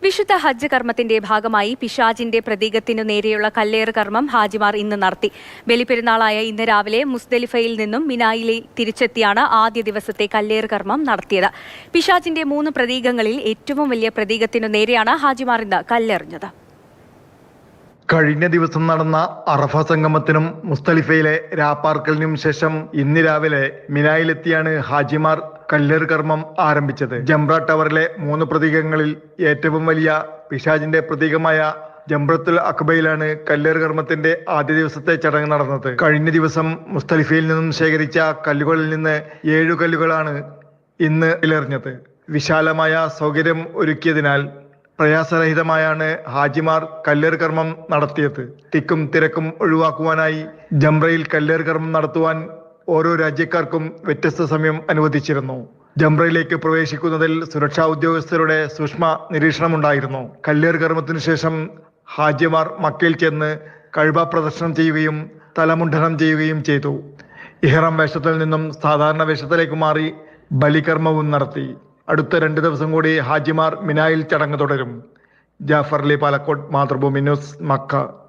വിശുദ്ധ ഹജ്ജ് കർമ്മത്തിന്റെ ഭാഗമായി പിശാചിന്റെ പ്രതീകത്തിനു നേരെയുള്ള കല്ലേറ് കർമ്മം ഹാജിമാർ ഇന്ന് നടത്തി. ബലിപ്പെരുന്നാളായ ഇന്ന് രാവിലെ മുസ്ദലിഫയിൽ നിന്നും മിനായിലെ തിരിച്ചെത്തിയാണ് ആദ്യ ദിവസത്തെ കല്ലേറ് കർമ്മം നടത്തിയത്. പിശാചിന്റെ 3 പ്രതീകങ്ങളിൽ ഏറ്റവും വലിയ പ്രതീകത്തിനു നേരെയാണ് ഹാജിമാർ ഇന്ന് കല്ലെറിഞ്ഞത്. കഴിഞ്ഞ ദിവസം നടന്ന അറഫ സംഗമത്തിനും മുസ്തലിഫയിലെ രാപ്പാർക്കലിനും ശേഷം ഇന്ന് രാവിലെ മിനായിലെത്തിയാണ് ഹാജിമാർ കല്ലേറ് കർമ്മം ആരംഭിച്ചത്. ജംറ ടവറിലെ 3 പ്രതീകങ്ങളിൽ ഏറ്റവും വലിയ പിശാചിന്റെ പ്രതീകമായ ജംറത്തുൽ അഖബയിലാണ് കല്ലേറ് കർമ്മത്തിന്റെ ആദ്യ ദിവസത്തെ ചടങ്ങ് നടന്നത്. കഴിഞ്ഞ ദിവസം മുസ്തലിഫയിൽ നിന്നും ശേഖരിച്ച കല്ലുകളിൽ നിന്ന് 7 കല്ലുകളാണ് ഇന്ന് എറിഞ്ഞത്. വിശാലമായ സൗകര്യം ഒരുക്കിയതിനാൽ പ്രയാസരഹിതമായാണ് ഹാജിമാർ കല്ലേറ് കർമ്മം നടത്തിയത്. തിക്കും തിരക്കും ഒഴിവാക്കുവാനായി ജംറയിൽ കല്ലേറ് കർമ്മം നടത്തുവാൻ ഓരോ രാജ്യക്കാർക്കും വ്യത്യസ്ത സമയം അനുവദിച്ചിരുന്നു. ജംറയിലേക്ക് പ്രവേശിക്കുന്നതിൽ സുരക്ഷാ ഉദ്യോഗസ്ഥരുടെ സൂക്ഷ്മ നിരീക്ഷണമുണ്ടായിരുന്നു. കല്ലേറ് കർമ്മത്തിനു ശേഷം ഹാജിമാർ മക്കയിൽ ചെന്ന് കഅബ പ്രദർശനം ചെയ്യുകയും തലമുണ്ഡനം ചെയ്യുകയും ചെയ്തു. ഇഹ്റാം വേഷത്തിൽ നിന്നും സാധാരണ വേഷത്തിലേക്ക് മാറി ബലികർമ്മവും നടത്തി. അടുത്ത 2 ദിവസം കൂടി ഹാജിമാർ മിനായിൽ ചടങ്ങ് തുടരും. Jafar Ali Palakkode, Mathrubhumi news, Mecca.